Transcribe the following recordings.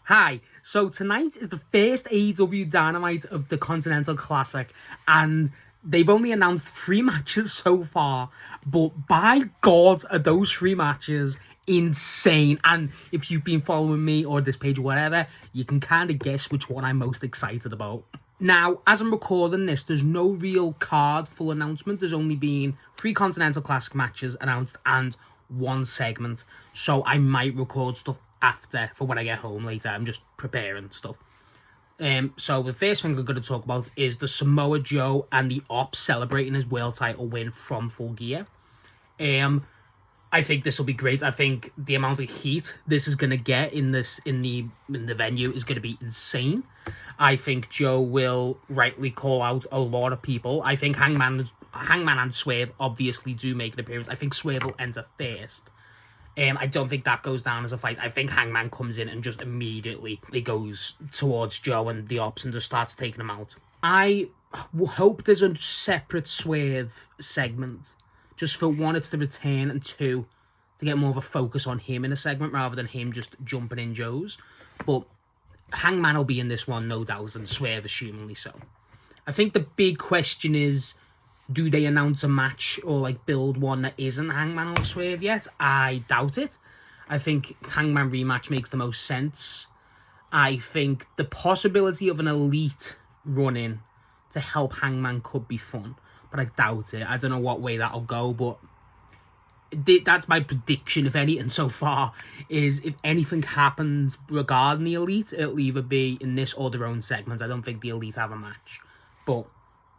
Hi, so tonight is the first AEW Dynamite of the Continental Classic, and they've only announced 3 matches so far, but by God are those 3 matches insane. And if you've been following me or this page or whatever, you can kind of guess which one I'm most excited about. Now, as I'm recording this, there's no real card full announcement. There's only been 3 Continental Classic matches announced and 1 segment, so I might record stuff after for when I get home later. I'm just preparing stuff. So the first thing we're going to talk about is the Samoa Joe and the Ops celebrating his world title win from Full Gear. I think this will be great. I think the amount of heat this is going to get in the venue is going to be insane. I think Joe will rightly call out a lot of people. I think Hangman and Swerve obviously do make an appearance. I think Swerve will enter first. I don't think that goes down as a fight. I think Hangman comes in and just immediately goes towards Joe and the Ops and just starts taking them out. I hope there's a separate Swerve segment. Just for 1, it's the return, and 2, to get more of a focus on him in a segment rather than him just jumping in Joe's. But Hangman will be in this one, no doubt, and Swerve assumingly so. I think the big question is, do they announce a match or build one that isn't Hangman or Swerve yet? I doubt it. I think Hangman rematch makes the most sense. I think the possibility of an Elite run-in to help Hangman could be fun, but I doubt it. I don't know what way that'll go, but that's my prediction, if anything, so far, is if anything happens regarding the Elite, it'll either be in this or their own segment. I don't think the Elite have a match, but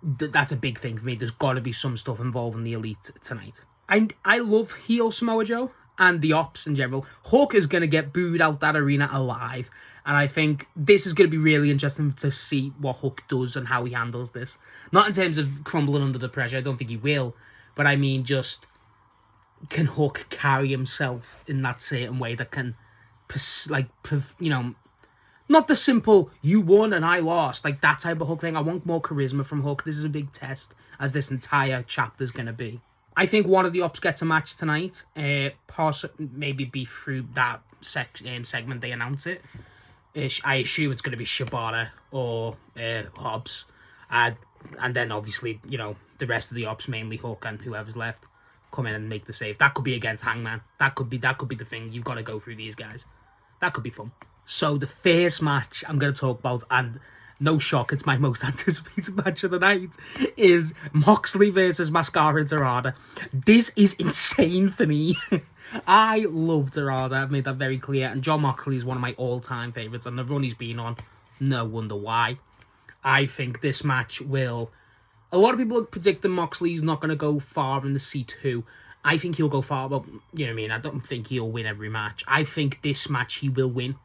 that's a big thing for me. There's got to be some stuff involving the Elite tonight. I love heel Samoa Joe and the Ops in general. Hook is going to get booed out that arena alive, and I think this is going to be really interesting to see what Hook does and how he handles this. Not in terms of crumbling under the pressure, I don't think he will, but I mean just, can Hook carry himself in that certain way that can, not the simple, you won and I lost, that type of Hook thing. I want more charisma from Hook. This is a big test, as this entire chapter is going to be. I think one of the Ops gets a match tonight. Maybe be through that segment they announce it. I assume it's going to be Shibata or Hobbs. And then obviously, the rest of the Ops, mainly Hook and whoever's left, come in and make the save. That could be against Hangman. That could be the thing. You've got to go through these guys. That could be fun. So the first match I'm going to talk about, and no shock, it's my most anticipated match of the night, is Moxley versus Mascara and Dorada. This is insane for me. I love Dorada. I've made that very clear. And John Moxley is one of my all-time favourites. And the run he's been on, no wonder why. I think this match will... A lot of people are predicting Moxley's not going to go far in the C2. I think he'll go far. Well, you know what I mean? I don't think he'll win every match. I think this match he will win.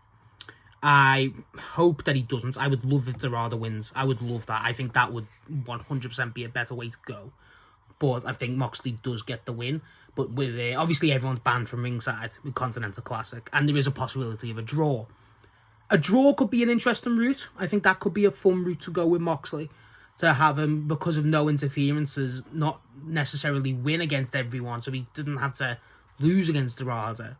I hope that he doesn't. I would love if Dorada wins. I would love that. I think that would 100% be a better way to go. But I think Moxley does get the win. But with obviously everyone's banned from ringside with Continental Classic, and there is a possibility of a draw. A draw could be an interesting route. I think that could be a fun route to go with Moxley, to have him, because of no interferences, not necessarily win against everyone, so he didn't have to lose against Dorada.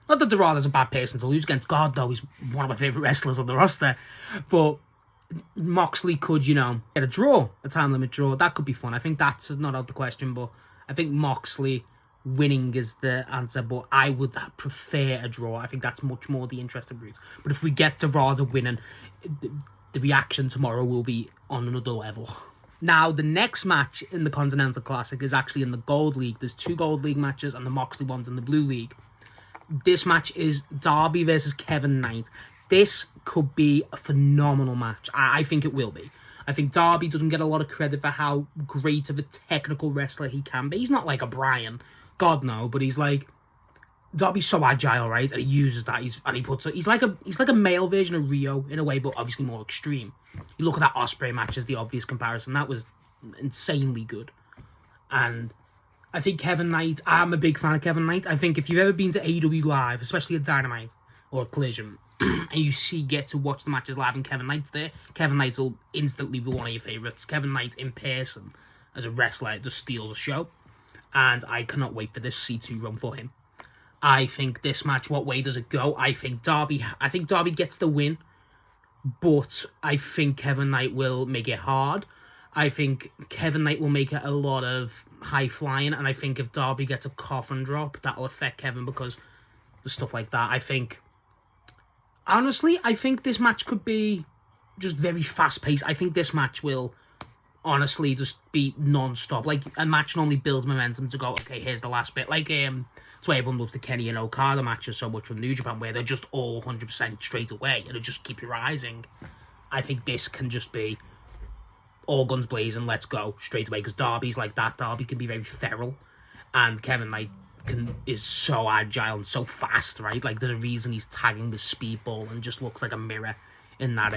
Not that Dorada's a bad person to lose against. God, no, he's one of my favourite wrestlers on the roster. But Moxley could, get a draw, a time limit draw. That could be fun. I think that's not out the question, but I think Moxley winning is the answer. But I would prefer a draw. I think that's much more the interesting route. But if we get Dorada winning, the reaction tomorrow will be on another level. Now, the next match in the Continental Classic is actually in the Gold League. There's 2 Gold League matches, and the Moxley one's in the Blue League. This match is Darby versus Kevin Knight. This could be a phenomenal match. I think it will be. I think Darby doesn't get a lot of credit for how great of a technical wrestler he can be. He's not like a Bryan. God, no. But he's Darby's so agile, right? And he uses that. He's like a male version of Rio in a way, but obviously more extreme. You look at that Ospreay match as the obvious comparison. That was insanely good. And I think Kevin Knight, I'm a big fan of Kevin Knight. I think if you've ever been to AEW Live, especially at Dynamite or at Collision, and you get to watch the matches live and Kevin Knight's there, Kevin Knight will instantly be one of your favourites. Kevin Knight in person as a wrestler just steals a show. And I cannot wait for this C2 run for him. I think this match, what way does it go? I think Darby gets the win, but I think Kevin Knight will make it hard. I think Kevin Knight will make it a lot of high flying, and I think if Darby gets a coffin drop, that'll affect Kevin because the stuff like that. Honestly, I think this match could be just very fast paced. I think this match will honestly just be non-stop. Like, a match normally builds momentum to go, okay, here's the last bit. Like, that's why everyone loves the Kenny and Okada matches so much from New Japan, where they're just all 100% straight away, and it just keeps rising. I think this can just be all guns blazing, let's go, straight away, because Darby's like that. Darby can be very feral, and Kevin Knight is so agile and so fast, right? Like, there's a reason he's tagging the speedball and just looks like a mirror in that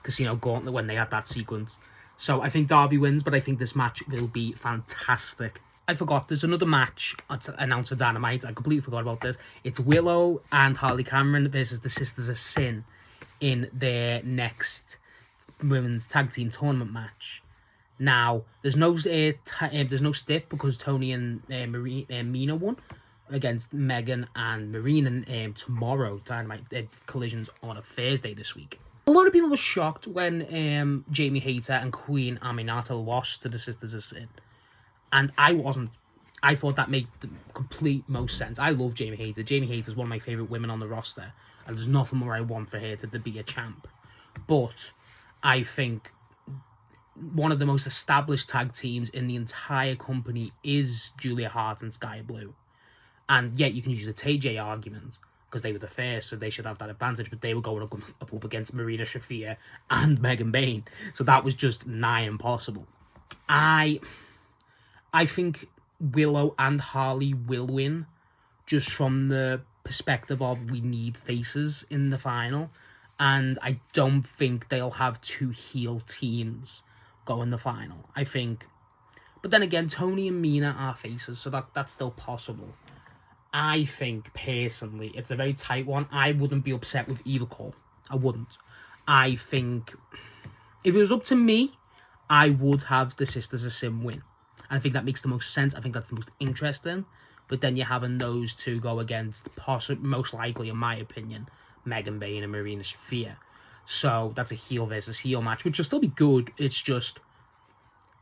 Casino Gauntlet when they had that sequence. So I think Darby wins, but I think this match will be fantastic. I forgot, there's another match announced for Dynamite. I completely forgot about this. It's Willow and Harley Cameron versus the Sisters of Sin in their next women's tag team tournament match. Now, there's no stick because Tony and Mina won against Megan and Marina tomorrow. Dynamite collisions on a Thursday this week. A lot of people were shocked when Jamie Hayter and Queen Aminata lost to the Sisters of Sin. And I wasn't. I thought that made the complete most sense. I love Jamie Hayter. Jamie Hayter is one of my favourite women on the roster. And there's nothing more I want for her to be a champ. But I think one of the most established tag teams in the entire company is Julia Hart and Sky Blue. And yet you can use the TJ argument, because they were the first, so they should have that advantage, but they were going up against Marina Shafir and Megan Bayne, so that was just nigh impossible. I think Willow and Harley will win, just from the perspective of we need faces in the final, and I don't think they'll have two heel teams go in the final. I think, but then again, Tony and Mina are faces, so that's still possible. I think, personally, it's a very tight one. I wouldn't be upset with either call. I wouldn't. I think, if it was up to me, I would have the Sisters of Sin win. And I think that makes the most sense. I think that's the most interesting. But then you're having those two go against, most likely, in my opinion, Megan Bayne and Marina Shafir. So that's a heel versus heel match, which will still be good. It's just,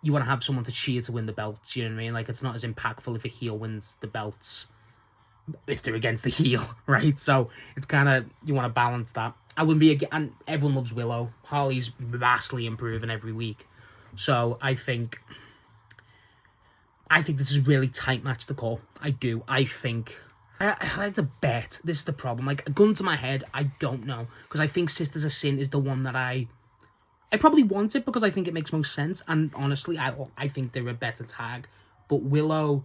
you want to have someone to cheer to win the belts, you know what I mean? Like, it's not as impactful if a heel wins the belts if they're against the heel, right? So it's kind of, you want to balance that. I wouldn't be, and everyone loves Willow. Harley's vastly improving every week. So I think this is a really tight match to call. I do. I think, I like to bet. This is the problem. Like, a gun to my head, I don't know. Because I think Sisters of Sin is the one that I probably want it because I think it makes most sense. And honestly, I think they're a better tag. But Willow's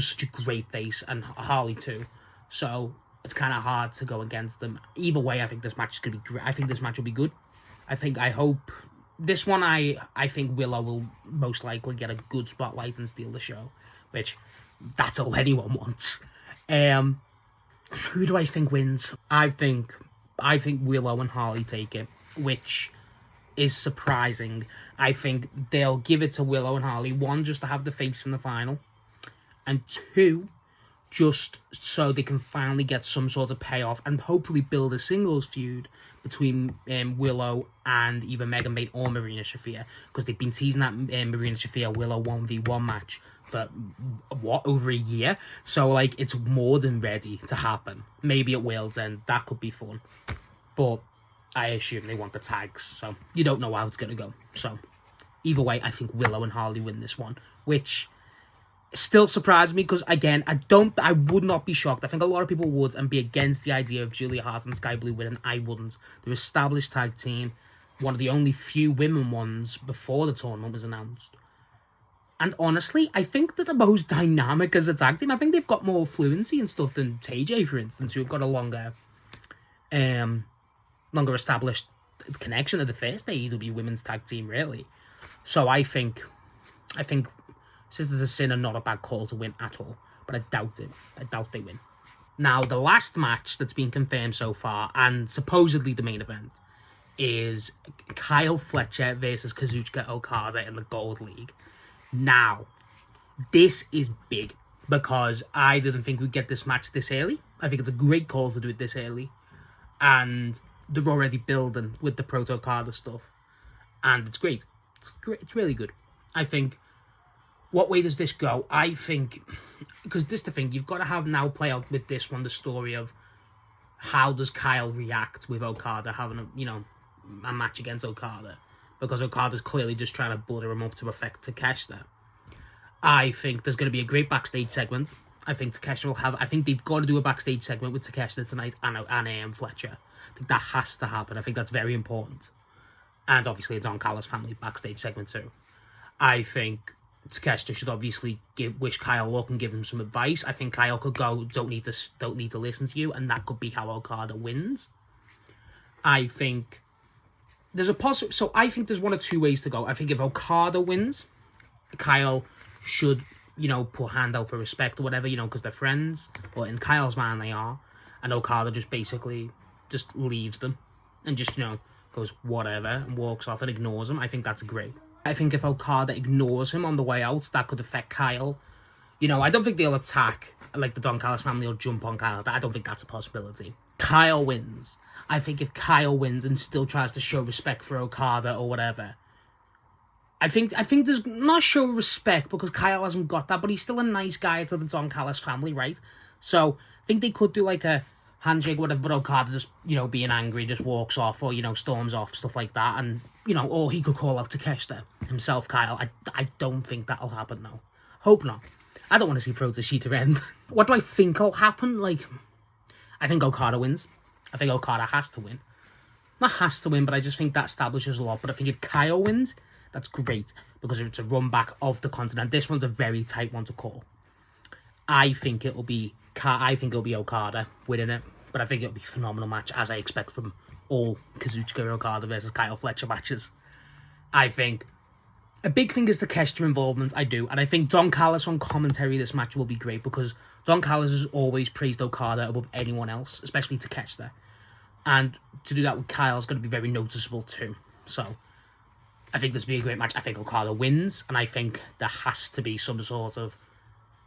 such a great face, and Harley too. So it's kind of hard to go against them. Either way, I think this match is going to be great. I think this match will be good. I hope this one, I think Willow will most likely get a good spotlight and steal the show, which that's all anyone wants. Who do I think wins? I think Willow and Harley take it, which is surprising. I think they'll give it to Willow and Harley, one, just to have the face in the final, and two, just so they can finally get some sort of payoff and hopefully build a singles feud between Willow and either Megan Bayne or Marina Shafir, because they've been teasing that Marina Shafir Willow 1v1 match for over a year, so like it's more than ready to happen. Maybe at World's End that could be fun, but I assume they want the tags, so you don't know how it's going to go. So either way, I think Willow and Harley win this one, which still surprised me because, again, I would not be shocked. I think a lot of people would and be against the idea of Julia Hart and Sky Blue winning. I wouldn't. They're an established tag team, one of the only few women ones before the tournament was announced. And honestly, I think they're the most dynamic as a tag team. I think they've got more fluency and stuff than TJ, for instance, who've got a longer established connection to the first AEW women's tag team, really. So I think Sisters of Sin are not a bad call to win at all, but I doubt it. I doubt they win. Now, the last match that's been confirmed so far, and supposedly the main event, is Kyle Fletcher versus Kazuchika Okada in the Gold League. Now, this is big. because I didn't think we'd get this match this early. I think it's a great call to do it this early. And they're already building with the Proto Okada stuff. And it's great. It's really good. I think, what way does this go? I think, because this is the thing, you've got to have now play out with this one the story of how does Kyle react with Okada having a match against Okada, because Okada's clearly just trying to butter him up to affect Takeshita. I think there's going to be a great backstage segment. I think Takeshita will have. I think they've got to do a backstage segment with Takeshita tonight and Fletcher. I think that has to happen. I think that's very important. And obviously, it's on Kyle's family backstage segment too. I think Takeshita should obviously wish Kyle luck and give him some advice. I think Kyle could go, don't need to listen to you, and that could be how Okada wins. I think there's a possible. So I think there's one or two ways to go. I think if Okada wins, Kyle should put hand out for respect or whatever, because they're friends. But in Kyle's mind, they are, and Okada just basically just leaves them and just goes whatever and walks off and ignores him. I think that's great. I think if Okada ignores him on the way out, that could affect Kyle. I don't think they'll attack, like the Don Callis family, or jump on Kyle. I don't think that's a possibility. Kyle wins. I think if Kyle wins and still tries to show respect for Okada or whatever, I think there's not show respect because Kyle hasn't got that, but he's still a nice guy to the Don Callis family, right? So I think they could do like a handshake, whatever, but Okada just, being angry, just walks off or, storms off, stuff like that. And, or he could call out Takeshita himself, Kyle. I don't think that'll happen, though. Hope not. I don't want to see Proto Sheeta end. What do I think will happen? I think Okada wins. I think Okada has to win. Not has to win, but I just think that establishes a lot. But I think if Kyle wins, that's great, because if it's a run back of the continent, this one's a very tight one to call. I think it'll be Okada winning it, but I think it'll be a phenomenal match, as I expect from all Kazuchika Okada versus Kyle Fletcher matches. I think a big thing is the Takeshita involvement, I do, and I think Don Callis on commentary this match will be great, because Don Callis has always praised Okada above anyone else, especially Takeshita, and to do that with Kyle is going to be very noticeable too. So I think this will be a great match. I think Okada wins, and I think there has to be some sort of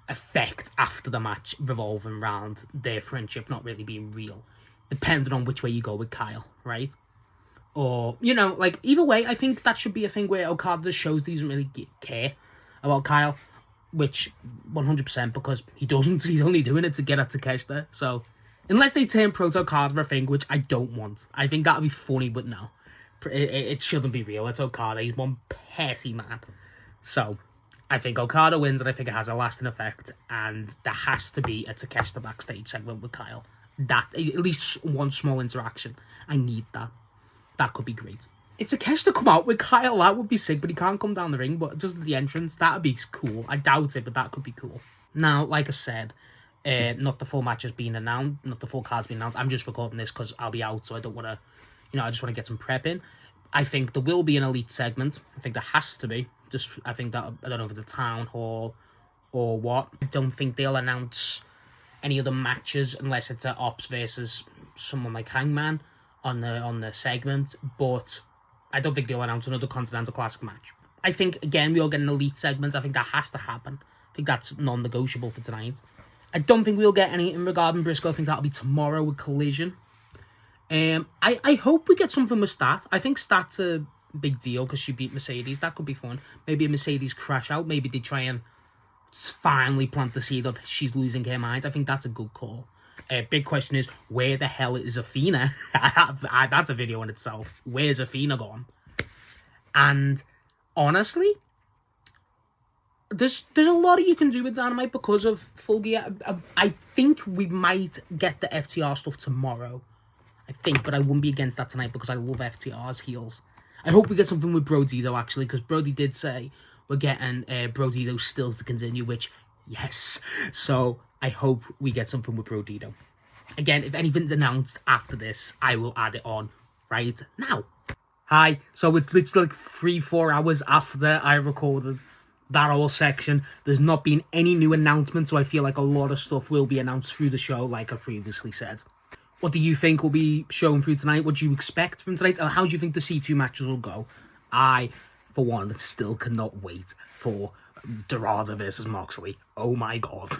effect after the match revolving around their friendship not really being real, depending on which way you go with Kyle, right? Or, either way, I think that should be a thing where Okada shows he doesn't really care about Kyle, which 100%, because he doesn't. He's only doing it to get at Takeshita. So, unless they turn Proto Okada a thing, which I don't want. I think that would be funny, but no. It shouldn't be real. It's Okada. He's one petty man. So, I think Okada wins, and I think it has a lasting effect, and there has to be a Takeshita backstage segment with Kyle. That, at least one small interaction. I need that. That could be great. If Takeshita come out with Kyle, that would be sick, but he can't come down the ring, but just the entrance, that would be cool. I doubt it, but that could be cool. Now, like I said, not the full match has been announced, not the full card's been announced. I'm just recording this because I'll be out, so I don't want to, I just want to get some prep in. I think there will be an elite segment. I think there has to be. I think that, I don't know if it's a town hall or what. I don't think they'll announce any other matches unless it's an Ops versus someone like Hangman on the segment, but I don't think they'll announce another Continental Classic match. I think, again, we'll get an elite segment. I think that has to happen. I think that's non-negotiable for tonight. I don't think we'll get any in regarding Briscoe. I think that'll be tomorrow with Collision. I hope we get something with Stat. I think Stat's a big deal because she beat Mercedes. That could be fun. Maybe a Mercedes crash out. Maybe they try and finally plant the seed of she's losing her mind. I think that's a good call. Big question is, where the hell is Athena? That's a video in itself. Where's Athena gone? And honestly, there's a lot you can do with Dynamite because of Full Gear. I think we might get the FTR stuff tomorrow. I think, but I wouldn't be against that tonight because I love FTR's heels. I hope we get something with Brodito, actually, because Brody did say we're getting Brodito stills to continue, which, yes. So I hope we get something with Brodito. Again, if anything's announced after this, I will add it on right now. Hi, so it's literally like 3-4 hours after I recorded that whole section. There's not been any new announcements, so I feel like a lot of stuff will be announced through the show, like I previously said. What do you think will be shown through tonight? What do you expect from tonight? Or how do you think the C2 matches will go? I, for one, still cannot wait for Dorada versus Moxley. Oh my god.